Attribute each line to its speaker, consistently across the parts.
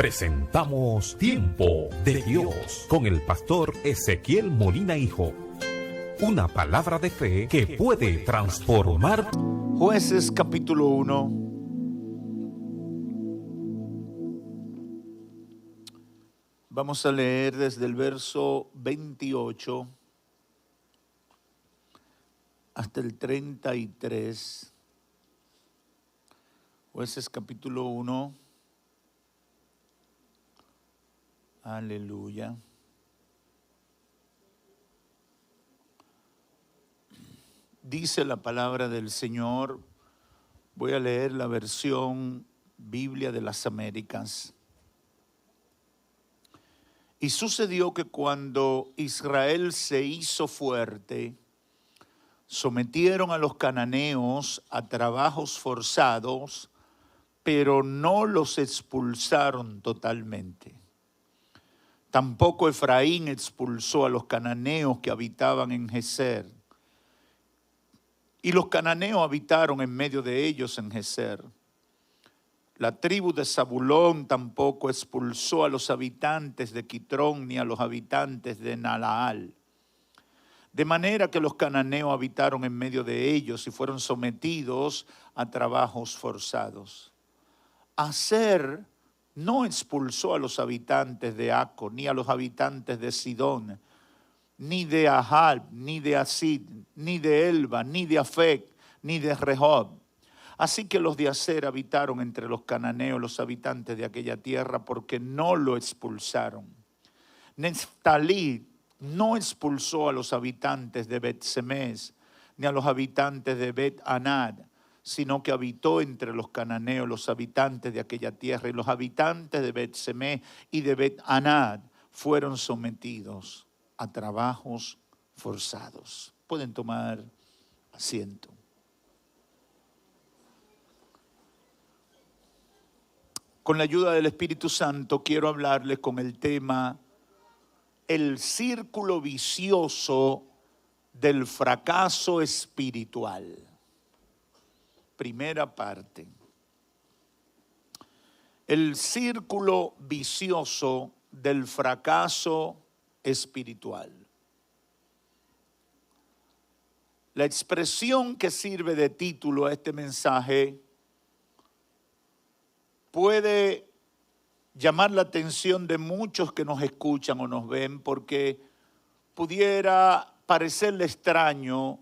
Speaker 1: presentamos Tiempo de Dios con el pastor Ezequiel Molina Hijo. Una palabra de fe que puede transformar.
Speaker 2: Jueces capítulo 1. Vamos a leer desde el verso 28 hasta el 33. Jueces capítulo 1. Aleluya. Dice la palabra del Señor. Voy a leer la versión Biblia de las Américas. Y sucedió que cuando Israel se hizo fuerte, sometieron a los cananeos a trabajos forzados, pero no los expulsaron totalmente. Tampoco Efraín expulsó a los cananeos que habitaban en Geser. Y los cananeos habitaron en medio de ellos en Geser. La tribu de Zabulón tampoco expulsó a los habitantes de Quitrón ni a los habitantes de Nalaal. De manera que los cananeos habitaron en medio de ellos y fueron sometidos a trabajos forzados. Aser no expulsó a los habitantes de Aco, ni a los habitantes de Sidón, ni de Ahab, ni de Asid, ni de Elba, ni de Afec, ni de Rehob. Así que los de Aser habitaron entre los cananeos, los habitantes de aquella tierra, porque no lo expulsaron. Neftalí no expulsó a los habitantes de Bet-Semes, ni a los habitantes de Bet-Anad, sino que habitó entre los cananeos, los habitantes de aquella tierra, y los habitantes de Bet-Semes y de Bet-Anad fueron sometidos a trabajos forzados. Pueden tomar asiento. Con la ayuda del Espíritu Santo quiero hablarles con el tema el círculo vicioso del fracaso espiritual. Primera parte. El círculo vicioso del fracaso espiritual. La expresión que sirve de título a este mensaje puede llamar la atención de muchos que nos escuchan o nos ven, porque pudiera parecerle extraño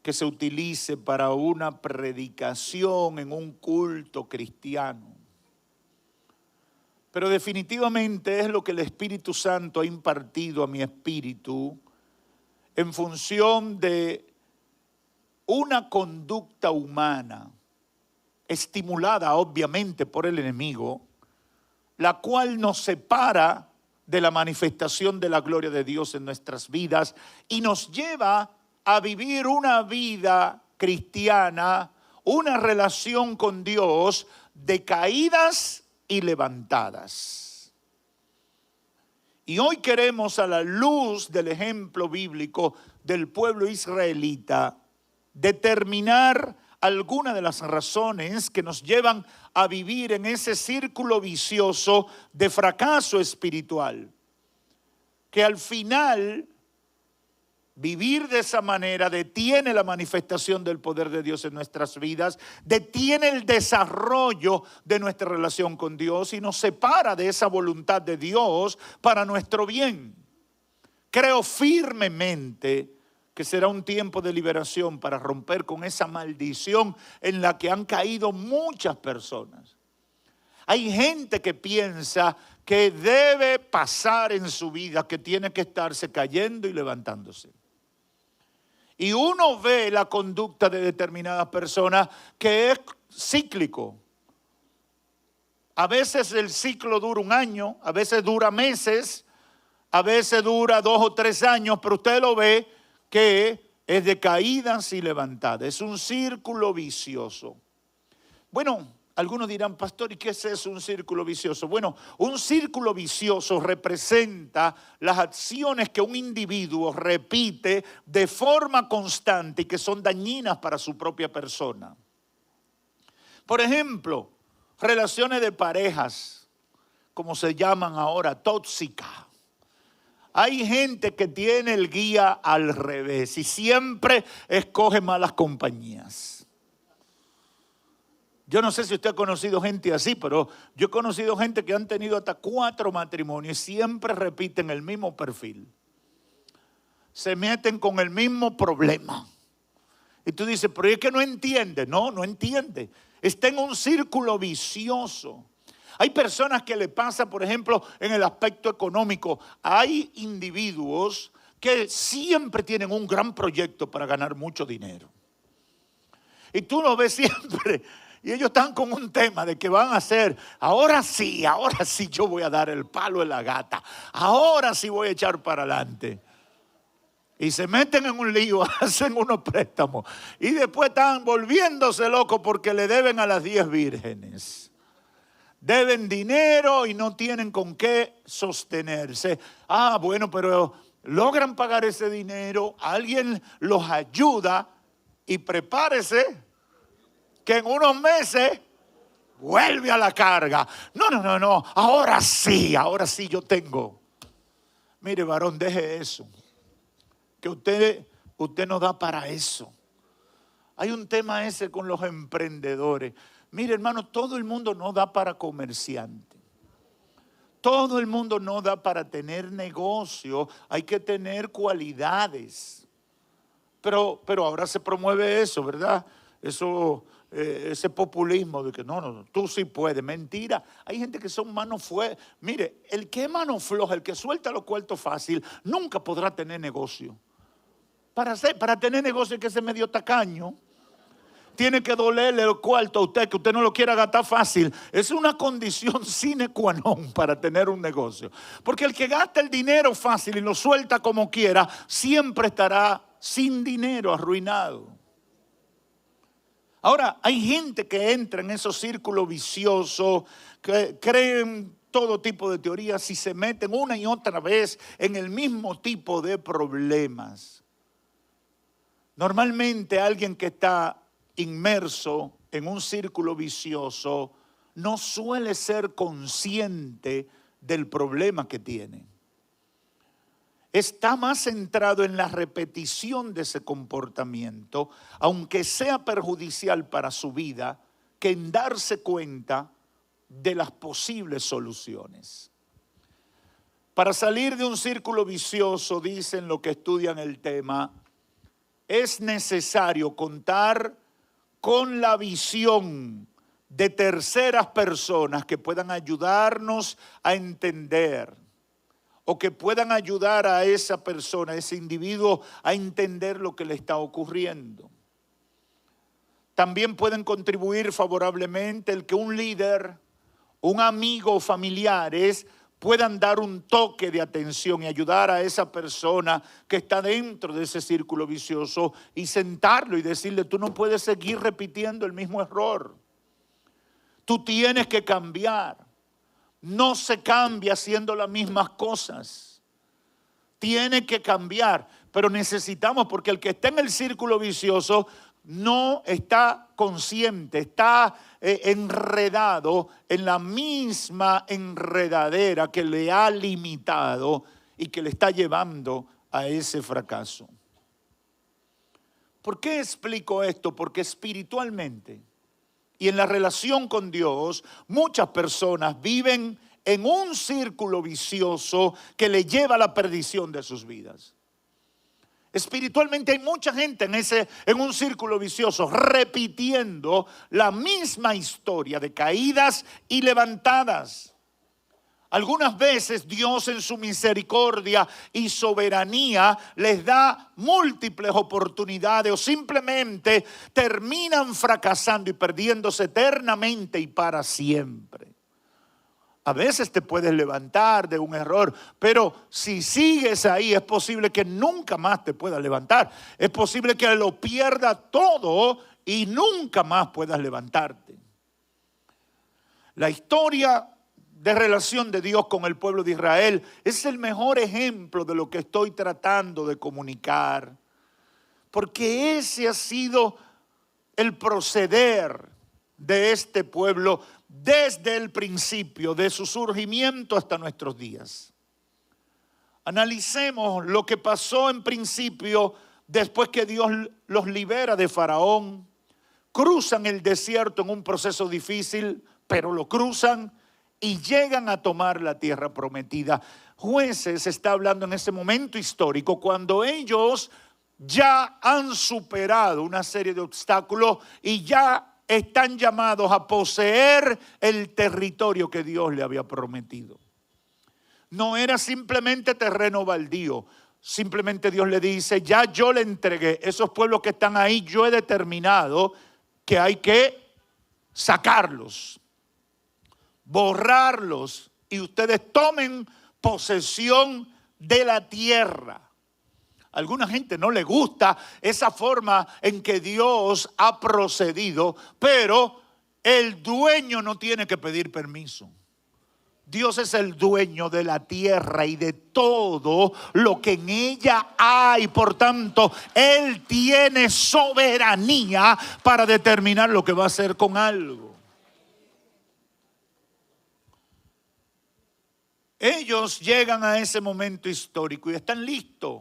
Speaker 2: que se utilice para una predicación en un culto cristiano. Pero definitivamente es lo que el Espíritu Santo ha impartido a mi espíritu en función de una conducta humana, estimulada obviamente por el enemigo, la cual nos separa de la manifestación de la gloria de Dios en nuestras vidas y nos lleva a vivir una vida cristiana, una relación con Dios de caídas y levantadas. Y hoy queremos, a la luz del ejemplo bíblico del pueblo israelita, determinar algunas de las razones que nos llevan a vivir en ese círculo vicioso de fracaso espiritual, que al final vivir de esa manera detiene la manifestación del poder de Dios en nuestras vidas, detiene el desarrollo de nuestra relación con Dios y nos separa de esa voluntad de Dios para nuestro bien. Creo firmemente que será un tiempo de liberación para romper con esa maldición en la que han caído muchas personas. Hay gente que piensa que debe pasar en su vida, que tiene que estarse cayendo y levantándose. Y uno ve la conducta de determinadas personas que es cíclico. A veces el ciclo dura un año, a veces dura meses, a veces dura 2 o 3 años, pero usted lo ve que es de caídas y levantadas. Es un círculo vicioso. Bueno, algunos dirán, pastor, ¿y qué es eso, un círculo vicioso? Bueno, un círculo vicioso representa las acciones que un individuo repite de forma constante y que son dañinas para su propia persona. Por ejemplo, relaciones de parejas como se llaman ahora, tóxica. Hay gente que tiene el guía al revés y siempre escoge malas compañías. Yo no sé si usted ha conocido gente así, pero yo he conocido gente que han tenido hasta 4 matrimonios y siempre repiten el mismo perfil. Se meten con el mismo problema. Y tú dices, pero es que no entiende. No, no entiende. Está en un círculo vicioso. Hay personas que le pasa, por ejemplo, en el aspecto económico. Hay individuos que siempre tienen un gran proyecto para ganar mucho dinero. Y tú lo ves siempre. Y ellos están con un tema de que van a hacer, ahora sí yo voy a dar el palo en la gata. Ahora sí voy a echar para adelante. Y se meten en un lío, hacen unos préstamos. Y después están volviéndose locos porque le deben a las 10 vírgenes. Deben dinero y no tienen con qué sostenerse. Bueno, pero logran pagar ese dinero, alguien los ayuda y prepárese que en unos meses vuelve a la carga. No, ahora sí yo tengo. Mire, varón, deje eso. Que usted no da para eso. Hay un tema ese con los emprendedores. Mire, hermano, todo el mundo no da para comerciante. Todo el mundo no da para tener negocio. Hay que tener cualidades. Pero ahora se promueve eso, ¿verdad? Ese populismo de que no, tú sí puedes. Mentira. Hay gente que son manos fuertes. Mire, el que es mano floja, el que suelta los cuartos fácil, nunca podrá tener negocio. Para tener negocio hay que ser medio tacaño. Tiene que dolerle el cuarto a usted, que usted no lo quiera gastar fácil. Es una condición sine qua non para tener un negocio. Porque el que gasta el dinero fácil y lo suelta como quiera, siempre estará sin dinero, arruinado. Ahora, hay gente que entra en esos círculos viciosos, que creen todo tipo de teorías y se meten una y otra vez en el mismo tipo de problemas. Normalmente alguien que está inmerso en un círculo vicioso no suele ser consciente del problema que tiene. Está más centrado en la repetición de ese comportamiento, aunque sea perjudicial para su vida, que en darse cuenta de las posibles soluciones. Para salir de un círculo vicioso, dicen los que estudian el tema, es necesario contar con la visión de terceras personas que puedan ayudarnos a entender o que puedan ayudar a esa persona, a ese individuo, a entender lo que le está ocurriendo. También pueden contribuir favorablemente el que un líder, un amigo o familiares puedan dar un toque de atención y ayudar a esa persona que está dentro de ese círculo vicioso y sentarlo y decirle, tú no puedes seguir repitiendo el mismo error. Tú tienes que cambiar. No se cambia haciendo las mismas cosas. Tiene que cambiar, pero necesitamos, porque el que está en el círculo vicioso no está consciente, está enredado en la misma enredadera que le ha limitado y que le está llevando a ese fracaso. ¿Por qué explico esto? Porque espiritualmente y en la relación con Dios, muchas personas viven en un círculo vicioso que le lleva a la perdición de sus vidas. Espiritualmente hay mucha gente en un círculo vicioso, repitiendo la misma historia de caídas y levantadas. Algunas veces Dios en su misericordia y soberanía les da múltiples oportunidades o simplemente terminan fracasando y perdiéndose eternamente y para siempre. A veces te puedes levantar de un error, pero si sigues ahí es posible que nunca más te puedas levantar. Es posible que lo pierdas todo y nunca más puedas levantarte. La historia de relación de Dios con el pueblo de Israel es el mejor ejemplo de lo que estoy tratando de comunicar. Porque ese ha sido el proceder de este pueblo desde el principio de su surgimiento hasta nuestros días. Analicemos lo que pasó en principio después que Dios los libera de Faraón. Cruzan el desierto en un proceso difícil, pero lo cruzan y llegan a tomar la tierra prometida. Jueces está hablando en ese momento histórico cuando ellos ya han superado una serie de obstáculos y ya están llamados a poseer el territorio que Dios le había prometido. No era simplemente terreno baldío. Simplemente Dios le dice, ya yo le entregué. Esos pueblos que están ahí, yo he determinado que hay que sacarlos, borrarlos, y ustedes tomen posesión de la tierra. A alguna gente no le gusta esa forma en que Dios ha procedido, pero el dueño no tiene que pedir permiso. Dios es el dueño de la tierra y de todo lo que en ella hay. Por tanto, Él tiene soberanía para determinar lo que va a hacer con algo. Ellos llegan a ese momento histórico y están listos.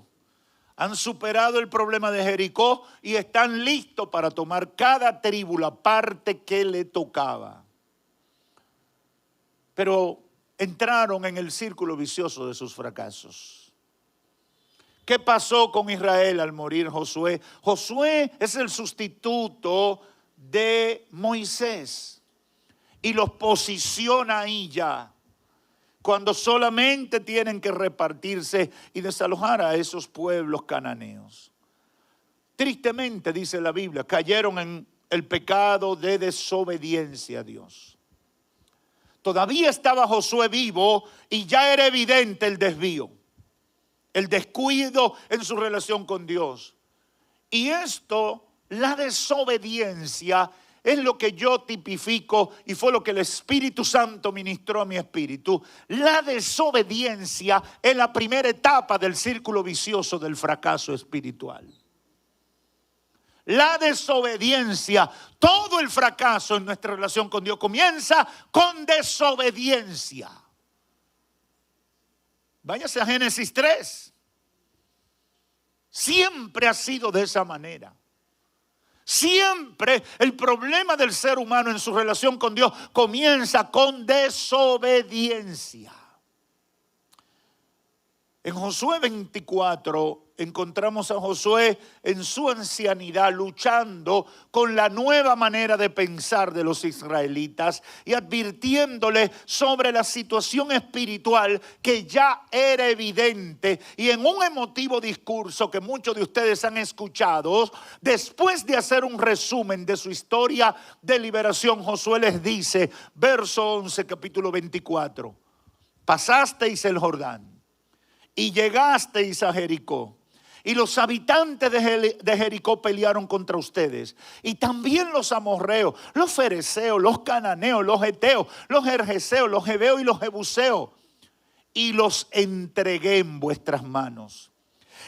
Speaker 2: Han superado el problema de Jericó y están listos para tomar cada tribu la parte que le tocaba. Pero entraron en el círculo vicioso de sus fracasos. ¿Qué pasó con Israel al morir Josué? Josué es el sustituto de Moisés y los posiciona ahí ya, cuando solamente tienen que repartirse y desalojar a esos pueblos cananeos. Tristemente, dice la Biblia, cayeron en el pecado de desobediencia a Dios. Todavía estaba Josué vivo y ya era evidente el desvío, el descuido en su relación con Dios. Y esto, la desobediencia, es lo que yo tipifico y fue lo que el Espíritu Santo ministró a mi espíritu. La desobediencia es la primera etapa del círculo vicioso del fracaso espiritual. La desobediencia, todo el fracaso en nuestra relación con Dios comienza con desobediencia. Váyase a Génesis 3. Siempre ha sido de esa manera. Siempre el problema del ser humano en su relación con Dios comienza con desobediencia. En Josué 24 encontramos a Josué en su ancianidad luchando con la nueva manera de pensar de los israelitas y advirtiéndole sobre la situación espiritual que ya era evidente. Y en un emotivo discurso que muchos de ustedes han escuchado, después de hacer un resumen de su historia de liberación, Josué les dice, verso 11, capítulo 24, pasasteis el Jordán y llegasteis a Jericó. Y los habitantes de Jericó pelearon contra ustedes. Y también los amorreos, los fereceos, los cananeos, los heteos, los gergeseos, los jebeos y los jebuseos. Y los entregué en vuestras manos.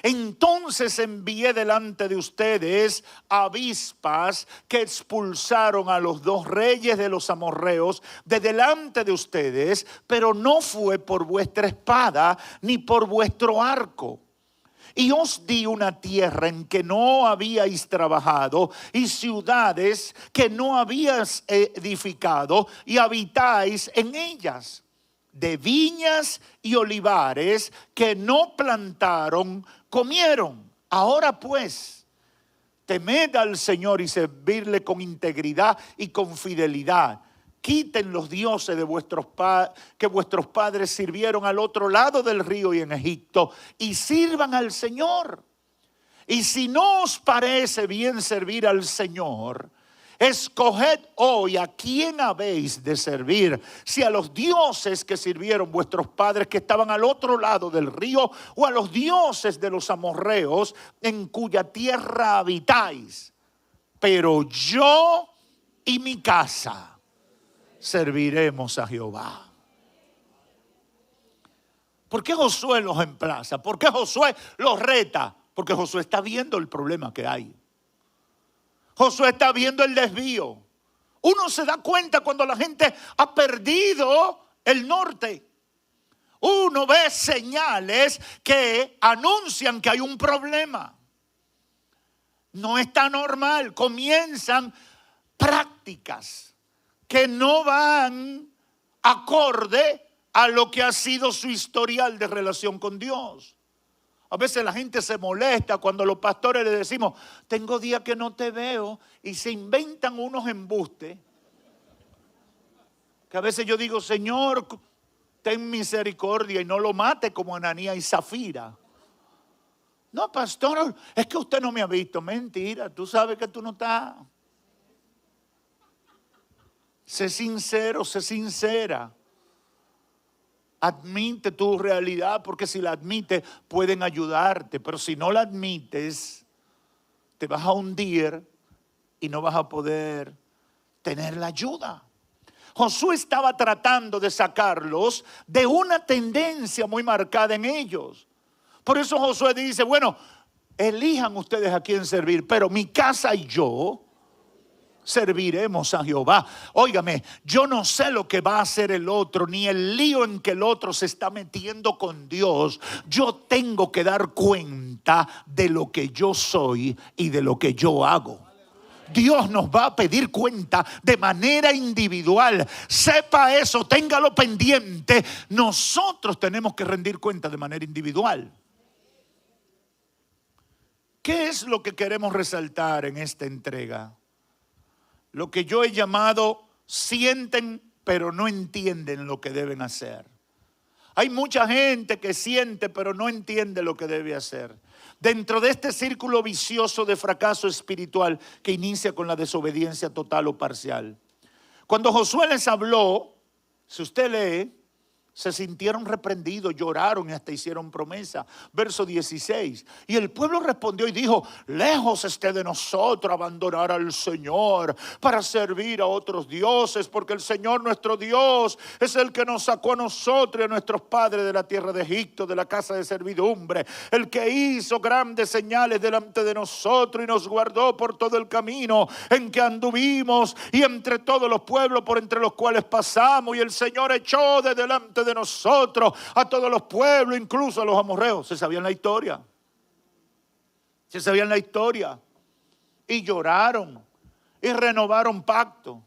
Speaker 2: Entonces envié delante de ustedes avispas que expulsaron a los 2 reyes de los amorreos de delante de ustedes, pero no fue por vuestra espada ni por vuestro arco. Y os di una tierra en que no habíais trabajado y ciudades que no habíais edificado y habitáis en ellas. De viñas y olivares que no plantaron, comieron. Ahora pues, temed al Señor y servirle con integridad y con fidelidad. Quiten los dioses de que vuestros padres sirvieron al otro lado del río y en Egipto y sirvan al Señor. Y si no os parece bien servir al Señor, escoged hoy a quién habéis de servir, si a los dioses que sirvieron vuestros padres que estaban al otro lado del río, o a los dioses de los amorreos en cuya tierra habitáis. Pero yo y mi casa serviremos a Jehová. ¿Por qué Josué los emplaza? ¿Por qué Josué los reta? Porque Josué está viendo el problema que hay. Josué está viendo el desvío. Uno se da cuenta cuando la gente ha perdido el norte. Uno ve señales que anuncian que hay un problema. No está normal. Comienzan prácticas que no van acorde a lo que ha sido su historial de relación con Dios. A veces la gente se molesta cuando los pastores le decimos, tengo días que no te veo, y se inventan unos embustes. Que a veces yo digo, Señor, ten misericordia y no lo mate como Ananías y Zafira. No, pastor, es que usted no me ha visto. Mentira, tú sabes que tú no estás. Sé sincero, sé sincera. Admite tu realidad, porque si la admites pueden ayudarte, pero si no la admites te vas a hundir y no vas a poder tener la ayuda. Josué estaba tratando de sacarlos de una tendencia muy marcada en ellos. Por eso Josué dice, bueno, elijan ustedes a quién servir, pero mi casa y yo serviremos a Jehová. Óigame, yo no sé lo que va a hacer el otro, ni el lío en que el otro se está metiendo con Dios. Yo tengo que dar cuenta de lo que yo soy y de lo que yo hago. Dios nos va a pedir cuenta de manera individual. Sepa eso, téngalo pendiente. Nosotros tenemos que rendir cuenta de manera individual. ¿Qué es lo que queremos resaltar en esta entrega? Lo que yo he llamado sienten pero no entienden lo que deben hacer. Hay mucha gente que siente pero no entiende lo que debe hacer. Dentro de este círculo vicioso de fracaso espiritual que inicia con la desobediencia total o parcial. Cuando Josué les habló, si usted lee, se sintieron reprendidos, lloraron y hasta hicieron promesa. Verso 16. Y el pueblo respondió y dijo, lejos esté de nosotros abandonar al Señor para servir a otros dioses, porque el Señor nuestro Dios es el que nos sacó a nosotros y a nuestros padres de la tierra de Egipto, de la casa de servidumbre, el que hizo grandes señales delante de nosotros y nos guardó por todo el camino en que anduvimos y entre todos los pueblos por entre los cuales pasamos, y el Señor echó de delante de nosotros a todos los pueblos, incluso a los amorreos. Se sabían la historia. Se sabían la historia. Y lloraron y renovaron pacto.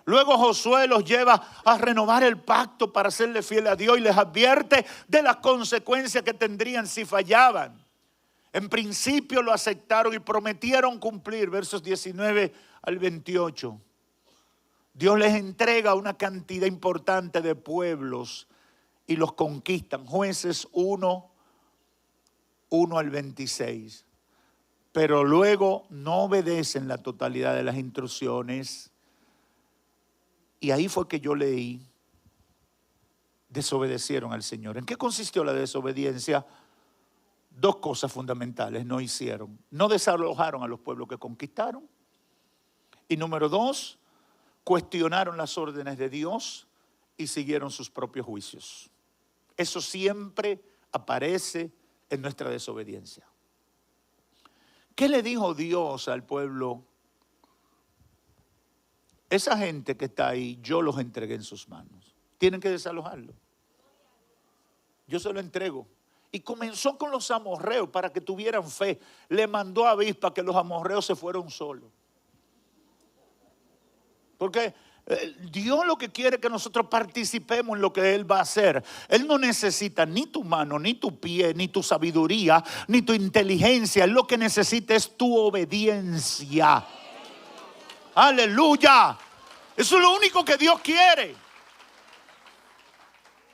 Speaker 2: Luego Josué los lleva a renovar el pacto para serle fiel a Dios y les advierte de las consecuencias que tendrían si fallaban. En principio lo aceptaron y prometieron cumplir, versos 19 al 28. Dios les entrega una cantidad importante de pueblos y los conquistan. Jueces 1 al 26. Pero luego no obedecen la totalidad de las instrucciones. Y ahí fue que yo leí, desobedecieron al Señor. ¿En qué consistió la desobediencia? Dos cosas fundamentales no hicieron. No desalojaron a los pueblos que conquistaron. Y número dos, cuestionaron las órdenes de Dios y siguieron sus propios juicios. Eso siempre aparece en nuestra desobediencia. ¿Qué le dijo Dios al pueblo? Esa gente que está ahí, yo los entregué en sus manos. Tienen que desalojarlo. Yo se lo entrego. Y comenzó con los amorreos para que tuvieran fe. Le mandó a avispa que los amorreos se fueron solos. Porque Dios lo que quiere es que nosotros participemos en lo que Él va a hacer. Él no necesita ni tu mano, ni tu pie, ni tu sabiduría, ni tu inteligencia. Él lo que necesita es tu obediencia. Aleluya. Eso es lo único que Dios quiere.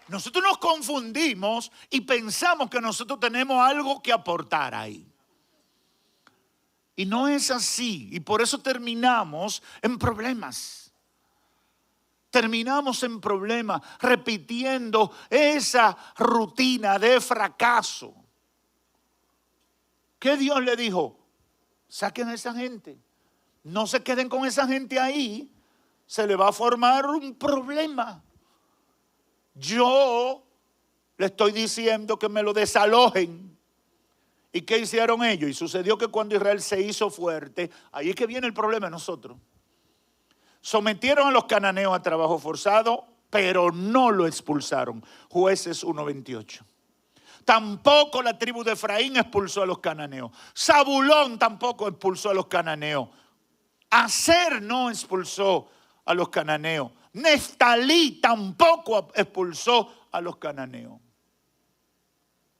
Speaker 2: Nosotros nos confundimos y pensamos que nosotros tenemos algo que aportar ahí. Y no es así. Y por eso terminamos en problemas. Terminamos en problemas repitiendo esa rutina de fracaso. ¿Qué Dios le dijo? Saquen a esa gente. No se queden con esa gente ahí. Se le va a formar un problema. Yo le estoy diciendo que me lo desalojen. ¿Y qué hicieron ellos? Y sucedió que cuando Israel se hizo fuerte, ahí es que viene el problema de nosotros. Sometieron a los cananeos a trabajo forzado, pero no lo expulsaron. Jueces 1:28. Tampoco la tribu de Efraín expulsó a los cananeos. Zabulón tampoco expulsó a los cananeos. Aser no expulsó a los cananeos. Neftalí tampoco expulsó a los cananeos.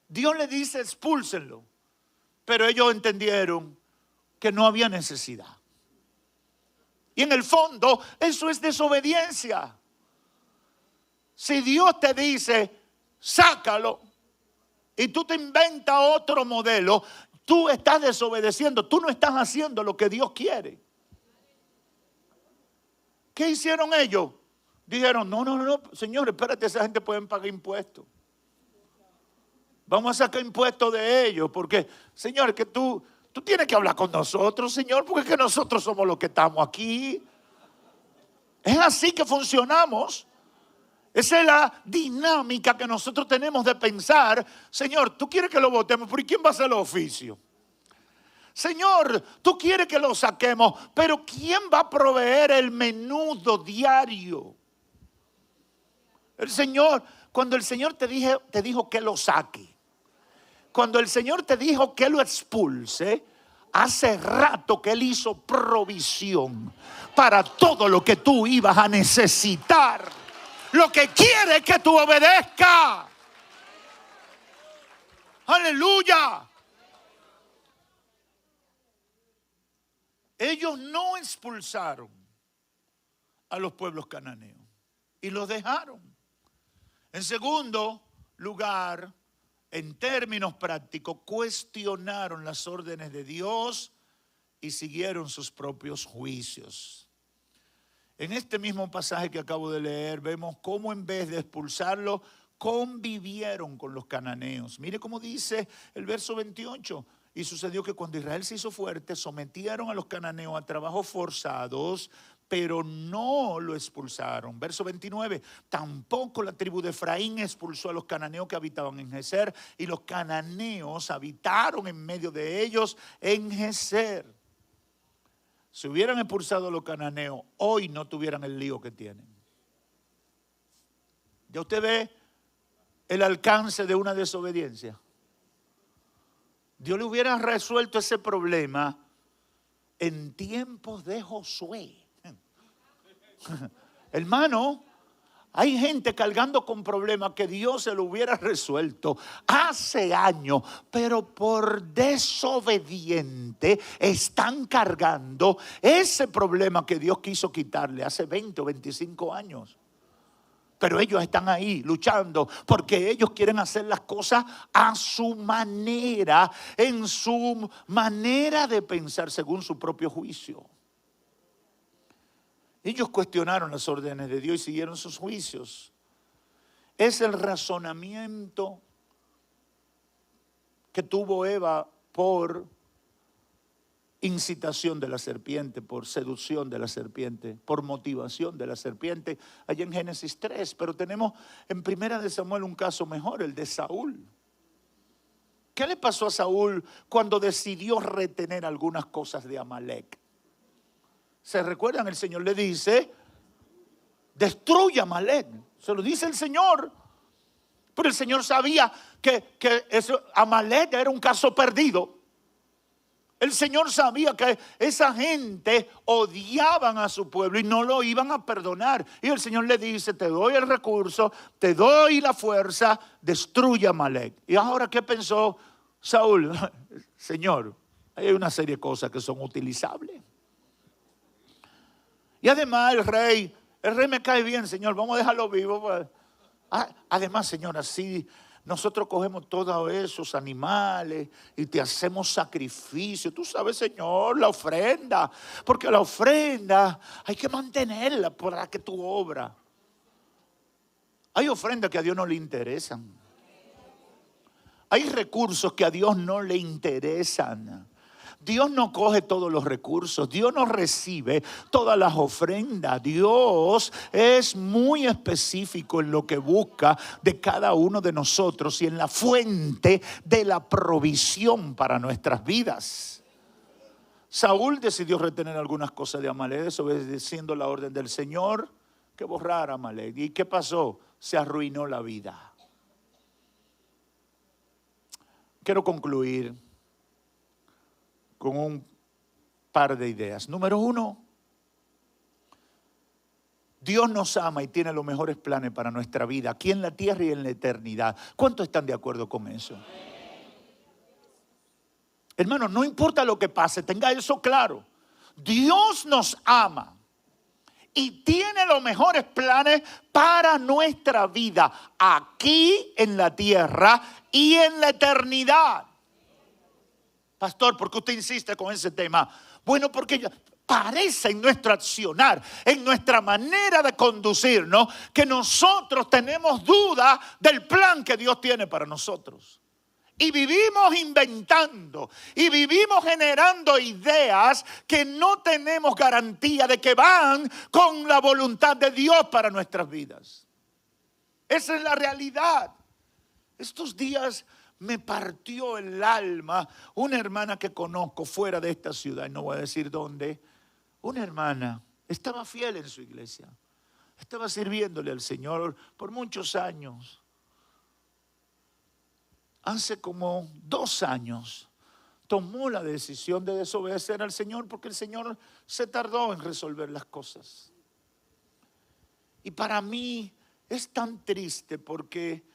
Speaker 2: Dios le dice expúlsenlo, pero ellos entendieron que no había necesidad. Y en el fondo eso es desobediencia. Si Dios te dice sácalo y tú te inventas otro modelo, tú estás desobedeciendo, tú no estás haciendo lo que Dios quiere. ¿Qué hicieron ellos? Dijeron, no, Señor, espérate, esa gente puede pagar impuestos. Vamos a sacar impuestos de ellos, porque, Señor, que tú tienes que hablar con nosotros, Señor, porque es que nosotros somos los que estamos aquí. Es así que funcionamos. Esa es la dinámica que nosotros tenemos de pensar, Señor, tú quieres que lo votemos, pero ¿y quién va a hacer el oficio? Señor, tú quieres que lo saquemos, pero ¿quién va a proveer el menudo diario? El Señor, cuando el Señor te dijo que lo saque, cuando el Señor te dijo que lo expulse, hace rato que Él hizo provisión para todo lo que tú ibas a necesitar. Lo que quiere es que tú obedezcas. Aleluya. Ellos no expulsaron a los pueblos cananeos y los dejaron. En segundo lugar, en términos prácticos, cuestionaron las órdenes de Dios y siguieron sus propios juicios. En este mismo pasaje que acabo de leer, vemos cómo en vez de expulsarlos, convivieron con los cananeos. Mire cómo dice el verso 28. Y sucedió que cuando Israel se hizo fuerte, sometieron a los cananeos a trabajos forzados, pero no lo expulsaron. Verso 29, tampoco la tribu de Efraín expulsó a los cananeos que habitaban en Geser, y los cananeos habitaron en medio de ellos en Geser. Si hubieran expulsado a los cananeos, hoy no tuvieran el lío que tienen. Ya usted ve el alcance de una desobediencia. Dios le hubiera resuelto ese problema en tiempos de Josué. Hermano, hay gente cargando con problemas que Dios se lo hubiera resuelto hace años, pero por desobediente están cargando ese problema que Dios quiso quitarle hace 20 o 25 años. Pero ellos están ahí luchando porque ellos quieren hacer las cosas a su manera, en su manera de pensar según su propio juicio. Ellos cuestionaron las órdenes de Dios y siguieron sus juicios. Es el razonamiento que tuvo Eva por incitación de la serpiente, por seducción de la serpiente, por motivación de la serpiente, allá en Génesis 3. Pero tenemos en Primera de Samuel un caso mejor, el de Saúl. ¿Qué le pasó a Saúl cuando decidió retener algunas cosas de Amalek? ¿Se recuerdan? El Señor le dice, destruya Amalek. Se lo dice el Señor. Pero el Señor sabía que Amalek era un caso perdido. El Señor sabía que esa gente odiaban a su pueblo y no lo iban a perdonar. Y el Señor le dice, te doy el recurso, te doy la fuerza, destruye a Amalek. Y ahora, ¿qué pensó Saúl? Señor, hay una serie de cosas que son utilizables. Y además el rey me cae bien, Señor, vamos a dejarlo vivo. Además, Señor, así nosotros cogemos todos esos animales y te hacemos sacrificio. Tú sabes, Señor, la ofrenda. Porque la ofrenda hay que mantenerla para que tu obra. Hay ofrendas que a Dios no le interesan. Hay recursos que a Dios no le interesan. Dios no coge todos los recursos, Dios no recibe todas las ofrendas. Dios es muy específico en lo que busca de cada uno de nosotros y en la fuente de la provisión para nuestras vidas. Saúl decidió retener algunas cosas de Amalek, desobedeciendo la orden del Señor que borrara a Amalek. ¿Y qué pasó? Se arruinó la vida. Quiero concluir con un par de ideas. Número 1, Dios nos ama y tiene los mejores planes para nuestra vida, aquí en la tierra y en la eternidad. ¿Cuántos están de acuerdo con eso? Hermano, no importa lo que pase, tenga eso claro. Dios nos ama y tiene los mejores planes para nuestra vida, aquí en la tierra y en la eternidad. Pastor, ¿por qué usted insiste con ese tema? Bueno, porque parece en nuestro accionar, en nuestra manera de conducirnos, que nosotros tenemos duda del plan que Dios tiene para nosotros. Y vivimos inventando y vivimos generando ideas que no tenemos garantía de que van con la voluntad de Dios para nuestras vidas. Esa es la realidad. Estos días me partió el alma una hermana que conozco fuera de esta ciudad, no voy a decir dónde. Una hermana estaba fiel en su iglesia, estaba sirviéndole al Señor por muchos años. Hace como 2 años tomó la decisión de desobedecer al Señor porque el Señor se tardó en resolver las cosas. Y para mí es tan triste porque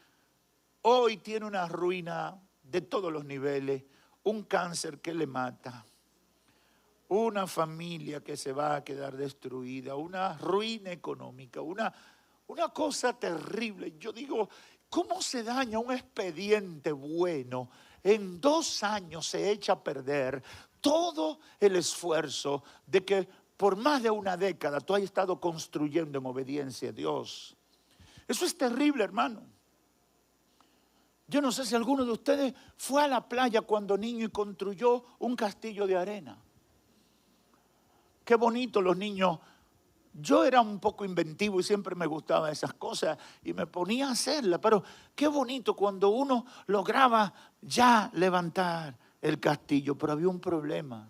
Speaker 2: hoy tiene una ruina de todos los niveles, un cáncer que le mata, una familia que se va a quedar destruida, una ruina económica, una cosa terrible. Yo digo, ¿cómo se daña un expediente bueno? En 2 años se echa a perder todo el esfuerzo de que por más de una década tú hayas estado construyendo en obediencia a Dios. Eso es terrible, hermano. Yo no sé si alguno de ustedes fue a la playa cuando niño y construyó un castillo de arena. Qué bonito los niños. Yo era un poco inventivo y siempre me gustaban esas cosas y me ponía a hacerlas, pero qué bonito cuando uno lograba ya levantar el castillo, pero había un problema.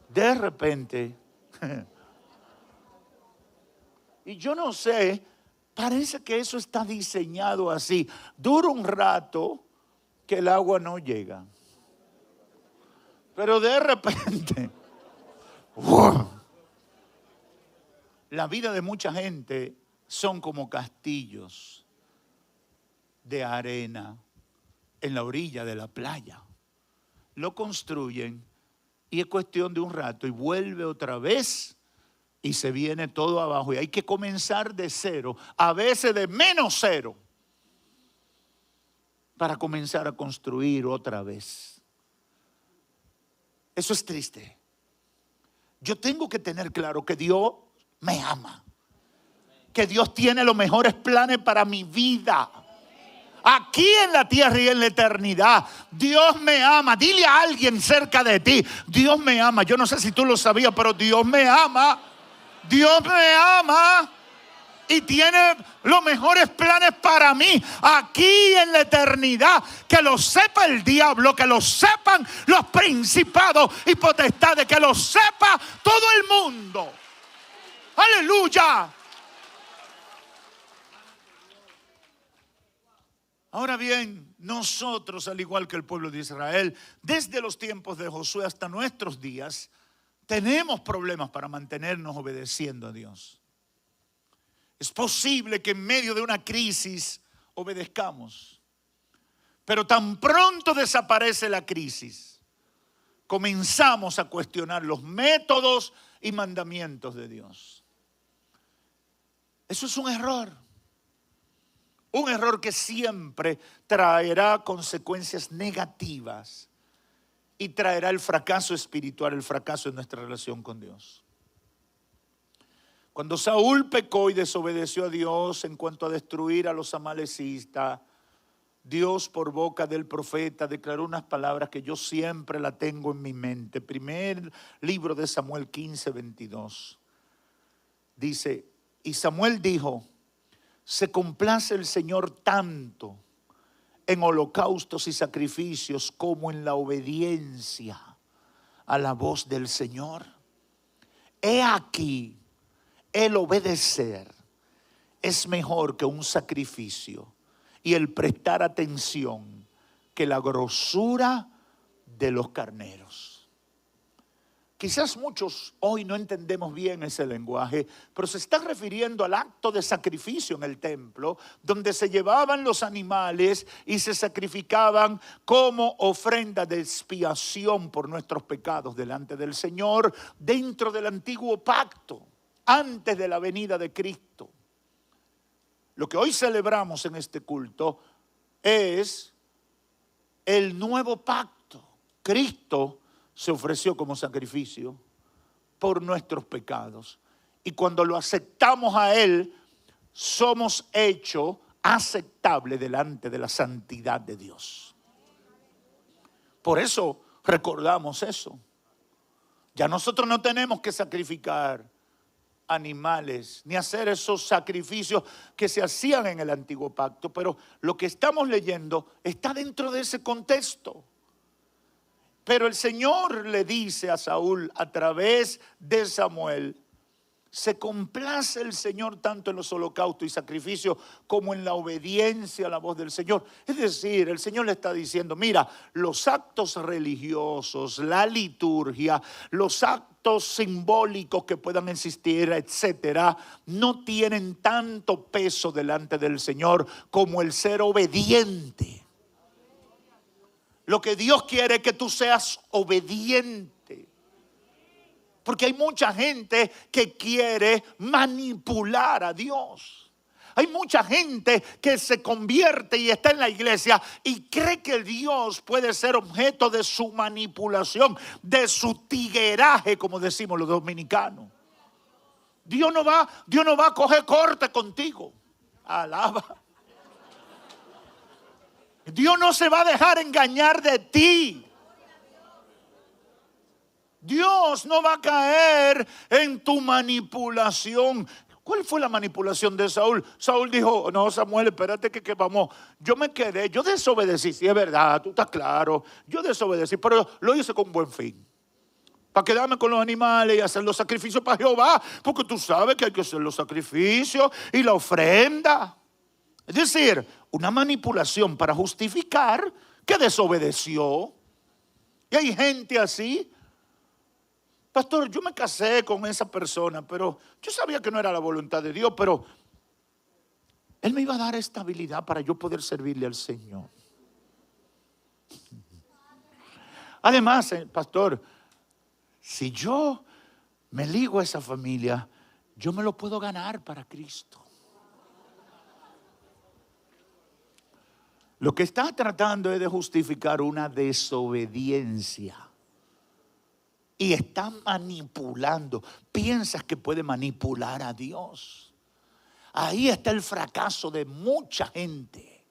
Speaker 2: De repente, y yo no sé, parece que eso está diseñado así. Dura un rato que el agua no llega, pero de repente, ¡wow! La vida de mucha gente son como castillos de arena en la orilla de la playa. Lo construyen y es cuestión de un rato y vuelve otra vez y se viene todo abajo. Y hay que comenzar de cero, a veces de -0, para comenzar a construir otra vez. Eso es triste. Yo tengo que tener claro que Dios me ama, que Dios tiene los mejores planes para mi vida, aquí en la tierra y en la eternidad. Dios me ama. Dile a alguien cerca de ti, Dios me ama. Yo no sé si tú lo sabías, pero Dios me ama. Dios me ama y tiene los mejores planes para mí aquí en la eternidad. Que lo sepa el diablo, que lo sepan los principados y potestades, que lo sepa todo el mundo. ¡Aleluya! Ahora bien, nosotros, al igual que el pueblo de Israel, desde los tiempos de Josué hasta nuestros días, tenemos problemas para mantenernos obedeciendo a Dios. Es posible que en medio de una crisis obedezcamos, pero tan pronto desaparece la crisis, comenzamos a cuestionar los métodos y mandamientos de Dios. Eso es un error que siempre traerá consecuencias negativas y traerá el fracaso espiritual, el fracaso en nuestra relación con Dios. Cuando Saúl pecó y desobedeció a Dios en cuanto a destruir a los amalecistas, Dios por boca del profeta declaró unas palabras que yo siempre la tengo en mi mente. Primer libro de Samuel 15:22. Dice, y Samuel dijo, se complace el Señor tanto en holocaustos y sacrificios como en la obediencia a la voz del Señor. He aquí, el obedecer es mejor que un sacrificio y el prestar atención que la grosura de los carneros. Quizás muchos hoy no entendemos bien ese lenguaje, pero se está refiriendo al acto de sacrificio en el templo, donde se llevaban los animales y se sacrificaban como ofrenda de expiación por nuestros pecados delante del Señor, dentro del antiguo pacto, antes de la venida de Cristo. Lo que hoy celebramos en este culto es el nuevo pacto. Cristo se ofreció como sacrificio por nuestros pecados. Y cuando lo aceptamos a Él, somos hechos aceptables delante de la santidad de Dios. Por eso recordamos eso. Ya nosotros no tenemos que sacrificar animales, ni hacer esos sacrificios que se hacían en el antiguo pacto, pero lo que estamos leyendo está dentro de ese contexto. Pero el Señor le dice a Saúl a través de Samuel, se complace el Señor tanto en los holocaustos y sacrificios como en la obediencia a la voz del Señor. Es decir, el Señor le está diciendo, mira, los actos religiosos, la liturgia, los actos simbólicos que puedan existir, etcétera, no tienen tanto peso delante del Señor como el ser obediente. Lo que Dios quiere es que tú seas obediente. Porque hay mucha gente que quiere manipular a Dios. Hay mucha gente que se convierte y está en la iglesia y cree que Dios puede ser objeto de su manipulación, de su tigueraje, como decimos los dominicanos. Dios no va a coger corte contigo. Alaba. Dios no se va a dejar engañar de ti. Dios no va a caer en tu manipulación. ¿Cuál fue la manipulación de Saúl? Saúl dijo, no, Samuel, espérate que vamos. Yo desobedecí, sí es verdad, tú estás claro. Yo desobedecí, pero lo hice con buen fin. Para quedarme con los animales y hacer los sacrificios para Jehová. Porque tú sabes que hay que hacer los sacrificios y la ofrenda. Es decir, una manipulación para justificar que desobedeció. Y hay gente así. Pastor, yo me casé con esa persona, pero yo sabía que no era la voluntad de Dios, pero Él me iba a dar estabilidad para yo poder servirle al Señor. Además, pastor, si yo me ligo a esa familia, yo me lo puedo ganar para Cristo. Lo que está tratando es de justificar una desobediencia. Y está manipulando. Piensas que puede manipular a Dios. Ahí está el fracaso de mucha gente.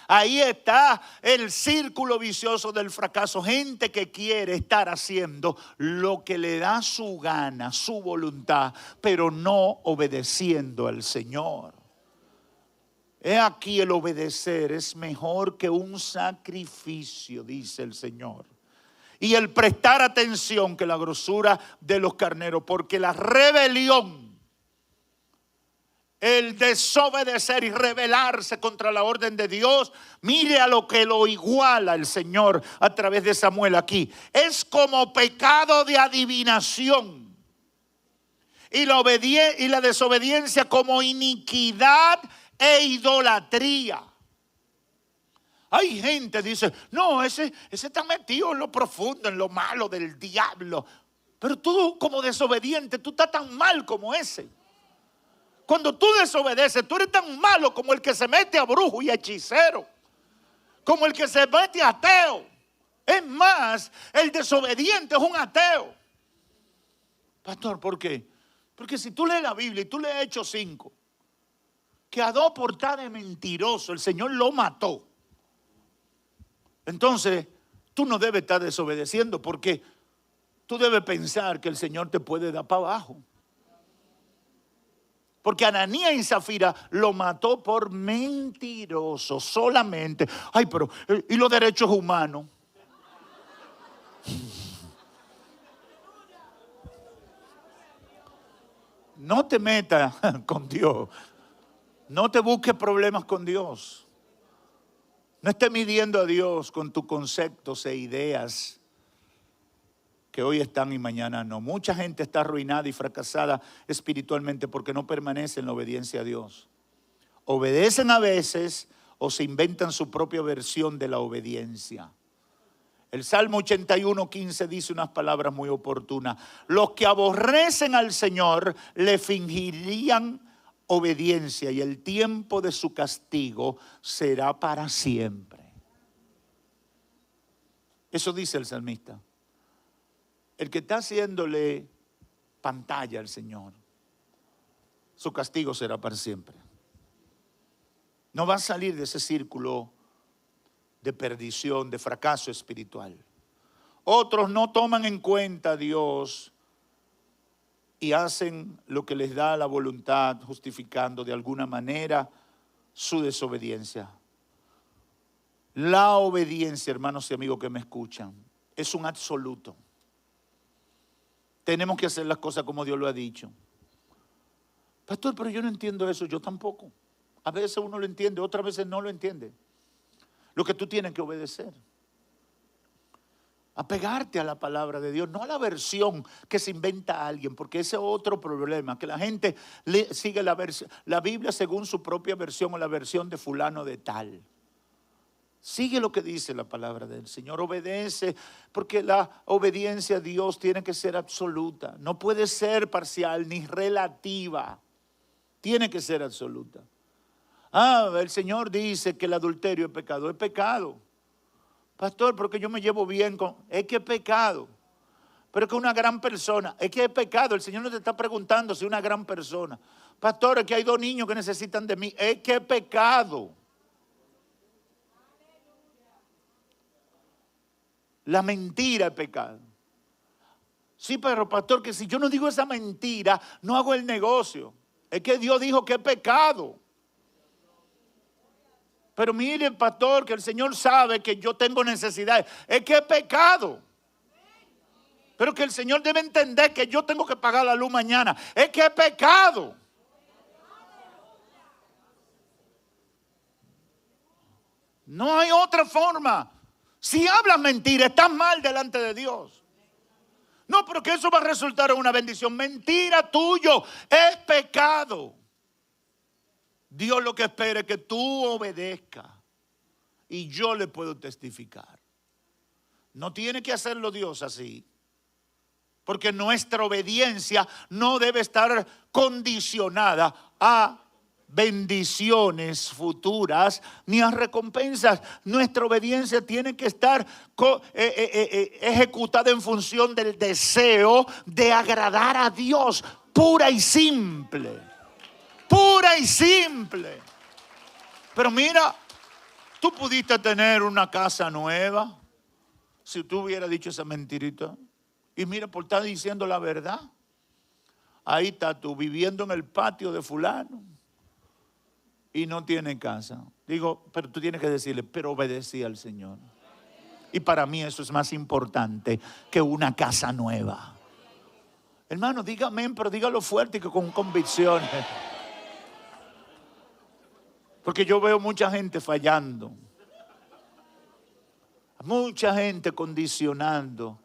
Speaker 2: Ahí está el círculo vicioso del fracaso. Gente que quiere estar haciendo lo que le da su gana, su voluntad, pero no obedeciendo al Señor. He aquí el obedecer es mejor que un sacrificio, dice el Señor. Y el prestar atención que la grosura de los carneros, porque la rebelión, el desobedecer y rebelarse contra la orden de Dios, mire a lo que lo iguala el Señor a través de Samuel aquí. Es como pecado de adivinación y la desobediencia como iniquidad e idolatría. Hay gente que dice, no, ese está metido en lo profundo, en lo malo del diablo. Pero tú como desobediente, tú estás tan mal como ese. Cuando tú desobedeces, tú eres tan malo como el que se mete a brujo y a hechicero. Como el que se mete a ateo. Es más, el desobediente es un ateo. Pastor, ¿por qué? Porque si tú lees la Biblia y tú lees Hechos 5, que a 2 por tal de mentiroso el Señor lo mató. Entonces, tú no debes estar desobedeciendo porque tú debes pensar que el Señor te puede dar para abajo. Porque Ananías y Zafira lo mató por mentiroso solamente. Ay, pero, ¿y los derechos humanos? No te metas con Dios. No te busques problemas con Dios. No estés midiendo a Dios con tus conceptos e ideas que hoy están y mañana no. Mucha gente está arruinada y fracasada espiritualmente porque no permanece en la obediencia a Dios. Obedecen a veces o se inventan su propia versión de la obediencia. El Salmo 81:15 dice unas palabras muy oportunas. Los que aborrecen al Señor le fingirían obediencia y el tiempo de su castigo será para siempre. Eso dice el salmista. El que está haciéndole pantalla al Señor, su castigo será para siempre. No va a salir de ese círculo de perdición, de fracaso espiritual. Otros no toman en cuenta a Dios y hacen lo que les da la voluntad, justificando de alguna manera su desobediencia. La obediencia, hermanos y amigos que me escuchan, es un absoluto. Tenemos que hacer las cosas como Dios lo ha dicho. Pastor, pero yo no entiendo eso, yo tampoco. A veces uno lo entiende, otras veces no lo entiende. Lo que tú tienes que obedecer. Apegarte a la palabra de Dios, no a la versión que se inventa alguien, porque ese es otro problema, que la gente sigue la Biblia según su propia versión o la versión de fulano de tal. Sigue lo que dice la palabra del Señor, obedece, porque la obediencia a Dios tiene que ser absoluta, no puede ser parcial ni relativa, tiene que ser absoluta. El Señor dice que el adulterio es pecado, es pecado. Pastor, porque yo me llevo bien con... Es que es pecado. Pero es que una gran persona, es que es pecado. El Señor no te está preguntando si es una gran persona. Pastor, es que hay 2 niños que necesitan de mí. Es que es pecado. La mentira es pecado. Sí, pero pastor, que si yo no digo esa mentira, no hago el negocio. Es que Dios dijo que es pecado. Pero mire, pastor, que el Señor sabe que yo tengo necesidades. Es que es pecado. Pero que el Señor debe entender que yo tengo que pagar la luz mañana. Es que es pecado. No hay otra forma. Si hablas mentira, estás mal delante de Dios. No, pero que eso va a resultar en una bendición. Mentira tuyo, es pecado. Dios lo que espera es que tú obedezcas. Y yo le puedo testificar. No tiene que hacerlo Dios así. Porque nuestra obediencia no debe estar condicionada a bendiciones futuras ni a recompensas. Nuestra obediencia tiene que estar ejecutada en función del deseo de agradar a Dios, pura y simple. Pura y simple. Pero mira, tú pudiste tener una casa nueva si tú hubieras dicho esa mentirita. Y mira, por estar diciendo la verdad, ahí está tú viviendo en el patio de fulano y no tiene casa. Digo, pero tú tienes que decirle, pero obedecí al Señor. Y para mí eso es más importante que una casa nueva. Hermano, dígame, pero dígalo fuerte y con convicciones. Porque yo veo mucha gente fallando. Mucha gente condicionando.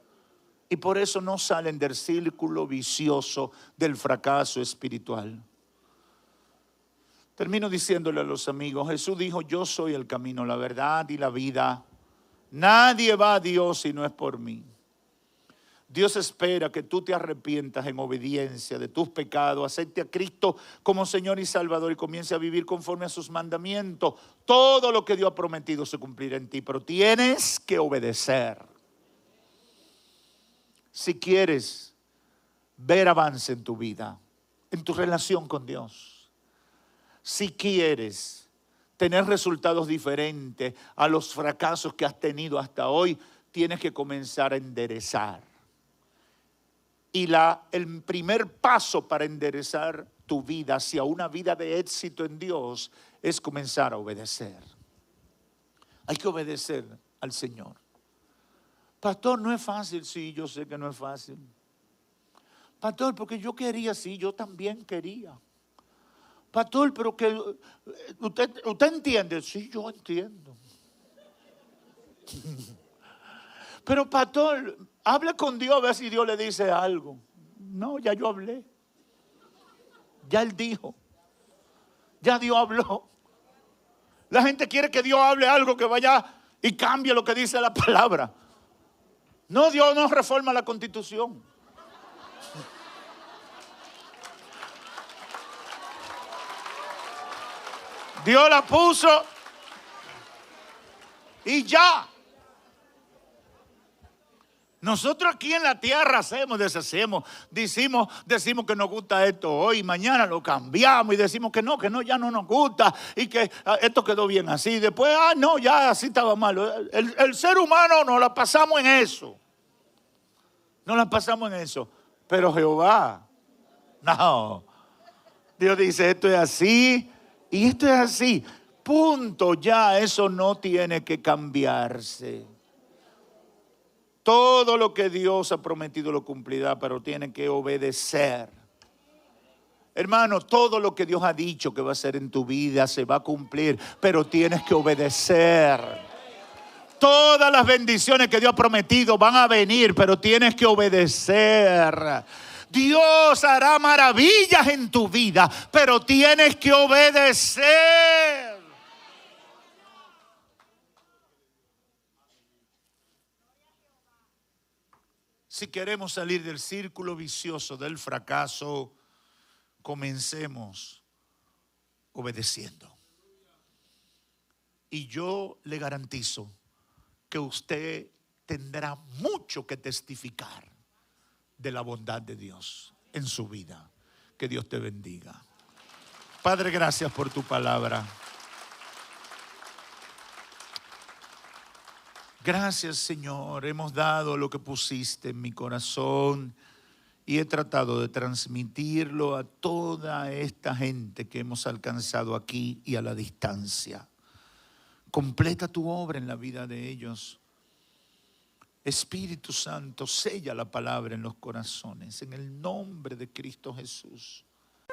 Speaker 2: Y por eso no salen del círculo vicioso del fracaso espiritual. Termino diciéndole a los amigos, Jesús dijo, yo soy el camino, la verdad y la vida. Nadie va a Dios si no es por mí. Dios espera que tú te arrepientas en obediencia de tus pecados, acepte a Cristo como Señor y Salvador y comience a vivir conforme a sus mandamientos. Todo lo que Dios ha prometido se cumplirá en ti, pero tienes que obedecer. Si quieres ver avance en tu vida, en tu relación con Dios, si quieres tener resultados diferentes a los fracasos que has tenido hasta hoy, tienes que comenzar a enderezar. Y el primer paso para enderezar tu vida hacia una vida de éxito en Dios es comenzar a obedecer. Hay que obedecer al Señor. Pastor, no es fácil. Sí, yo sé que no es fácil. Pastor, porque yo quería, sí, yo también quería. Pastor, pero que usted entiende. Sí, yo entiendo. Pero pastor, hable con Dios a ver si Dios le dice algo. No, ya yo hablé. Ya Él dijo. Ya Dios habló. La gente quiere que Dios hable algo que vaya y cambie lo que dice la palabra. No, Dios no reforma la Constitución. Dios la puso y ya. Nosotros aquí en la tierra hacemos, deshacemos, decimos que nos gusta esto hoy, mañana lo cambiamos y decimos que no, ya no nos gusta y que esto quedó bien así. Después, no, ya así estaba malo. El ser humano nos la pasamos en eso. Nos la pasamos en eso. Pero Jehová, no. Dios dice, esto es así y esto es así. Punto, ya eso no tiene que cambiarse. Todo lo que Dios ha prometido lo cumplirá, pero tiene que obedecer. Hermano, todo lo que Dios ha dicho que va a hacer en tu vida se va a cumplir, pero tienes que obedecer. Todas las bendiciones que Dios ha prometido van a venir, pero tienes que obedecer. Dios hará maravillas en tu vida, pero tienes que obedecer. Si queremos salir del círculo vicioso del fracaso, comencemos obedeciendo. Y yo le garantizo que usted tendrá mucho que testificar de la bondad de Dios en su vida. Que Dios te bendiga. Padre, gracias por tu palabra. Gracias, Señor, hemos dado lo que pusiste en mi corazón y he tratado de transmitirlo a toda esta gente que hemos alcanzado aquí y a la distancia. Completa tu obra en la vida de ellos. Espíritu Santo, sella la palabra en los corazones, en el nombre de Cristo Jesús.